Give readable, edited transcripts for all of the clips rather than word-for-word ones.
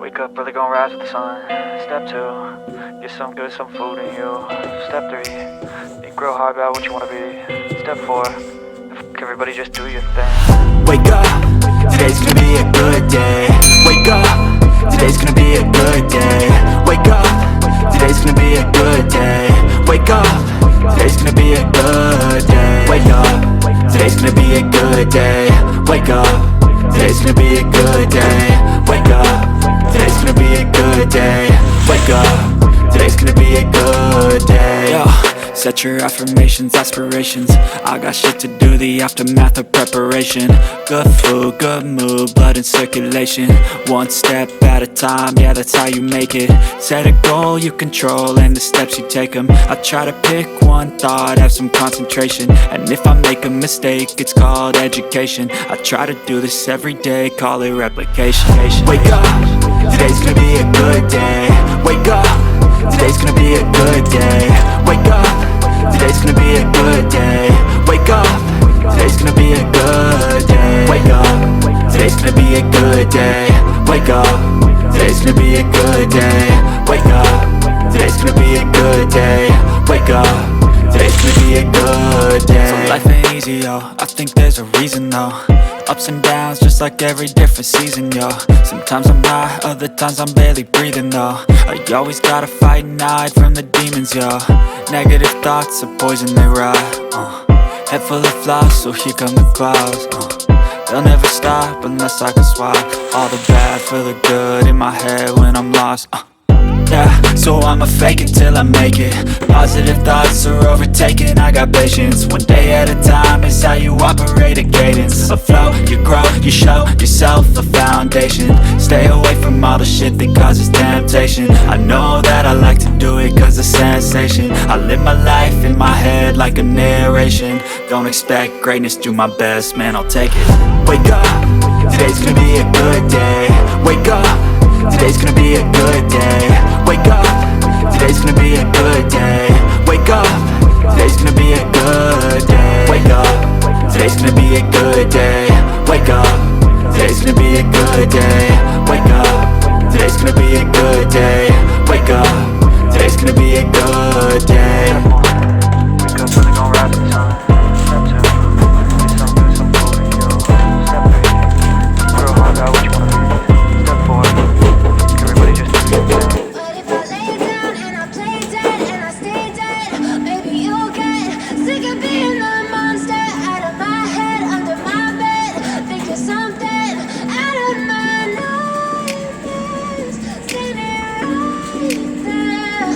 Wake up, really gonna rise with the sun. Step 2, get some good, some food in you. Step 3, think real hard about what you wanna be. Step 4, everybody just do your thing. Wake up, today's gonna be a good day. Wake up, today's gonna be a good day. Wake up, today's gonna be a good day. Wake up, today's gonna be a good day. Wake up, today's gonna be a good day. Wake up, today's gonna be a good day. Wake up, today's gonna be a good day. Wake up, today's gonna be a good day. Yo, set your affirmations, aspirations. I got shit to do, the aftermath of preparation. Good food, good mood, blood in circulation. One step at a time, yeah, that's how you make it. Set a goal you control and the steps you take them. I try to pick one thought, have some concentration. And if I make a mistake, it's called education. I try to do this every day, call it replication. Wake up, today's gonna be a good day. Wake up, today's gonna be a good day. Wake up, today's gonna be a good day. Wake up, today's gonna be a good day. Wake up, today's gonna be a good day. Wake up, today's gonna be a good day. Wake up, today's gonna be a good day. Wake up, today's gonna be a good day. So life ain't easy, yo, I think there's a reason though. Ups and downs, just like every different season, yo. Sometimes I'm high, other times I'm barely breathing, though. I always gotta fight and hide from the demons, yo. Negative thoughts are poison, they rot. Head full of flies, so here come the clouds. They'll never stop unless I can swap all the bad for the good in my head when I'm lost. Yeah, so I'ma fake it till I make it. Positive thoughts are overtaken, I got patience. One day at a time is how you operate a cadence. A flow, you grow, you show yourself a foundation. Stay away from all the shit that causes temptation. I know that I like to do it cause of sensation. I live my life in my head like a narration. Don't expect greatness, do my best, man, I'll take it. Wake up, today's gonna be a good day. Wake up, today's gonna be a good day. Wake up, today's gonna be a good day. Wake up, today's gonna be a good day. Wake up, today's gonna be a good day. Wake up, today's gonna be a good day. Wake up, today's gonna be a good day. Wake up, today's gonna be a good day. Wake up, really gonna rise with the sun. Step 2, get some good, some food in you. Step 3, real hard about what you wanna be. Step 4, everybody just do your thing. But if I lay down and I play dead and I stay dead, maybe you'll get sick of being the monster out of my head, under my bed, thinking something out of my nightmares, standing right there.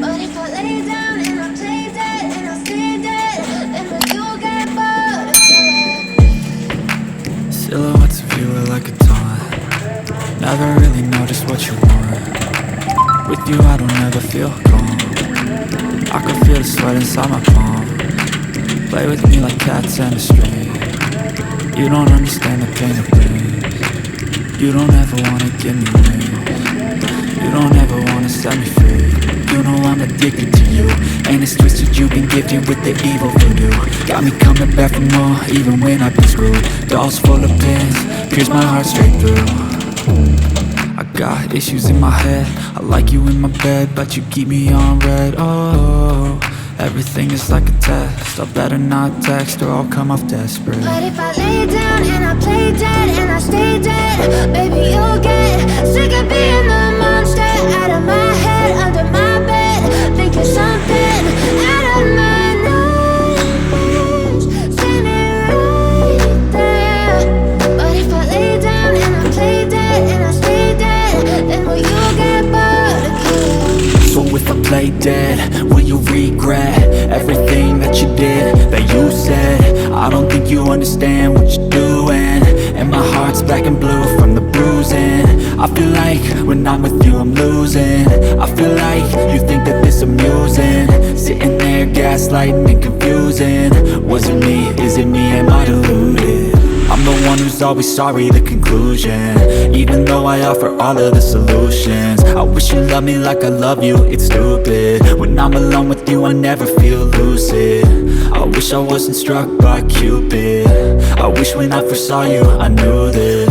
But if I lay down and I play dead and I stay dead, then will you get bored of killing? Silhouettes of you are like a taunt. Never really know just what you want. With you I don't ever feel calm. I can feel the sweat inside my palm. Play with me like cats and a string. You don't understand the pain it brings. You don't ever wanna give me wings. You don't ever wanna set me free. You know I'm addicted to you, and it's twisted, you've been gifted with the evil voodoo. Got me coming back for more, even when I've been screwed. Dolls full of pins, pierce my heart straight through. I got issues in my head, I like you in my bed, but you keep me on red. Oh, everything is like a test, I better not text or I'll come off desperate. But if I lay down and I play dead and I stay dead, maybe you'll get sick of being the monster out of my head, under my bed, thinking something out of my nightmares, standing right there. But if I lay down and I play dead and I stay dead, then will you get bored again? So if I play dead, will you regret everything that you did, that you said? I don't think you understand what you're doing, and my heart's black and blue from the bruising. I feel like when I'm with you I'm losing. I feel like you think that this amusing, sitting there gaslighting and confusing. Was it me? Is it me? Am I deluded? I'm the one who's always sorry, the conclusion. Even though I offer all of the solutions, I wish you loved me like I love you, it's stupid. When I'm alone with you I never feel lucid. I wish I wasn't struck by Cupid. I wish when I first saw you I knew this.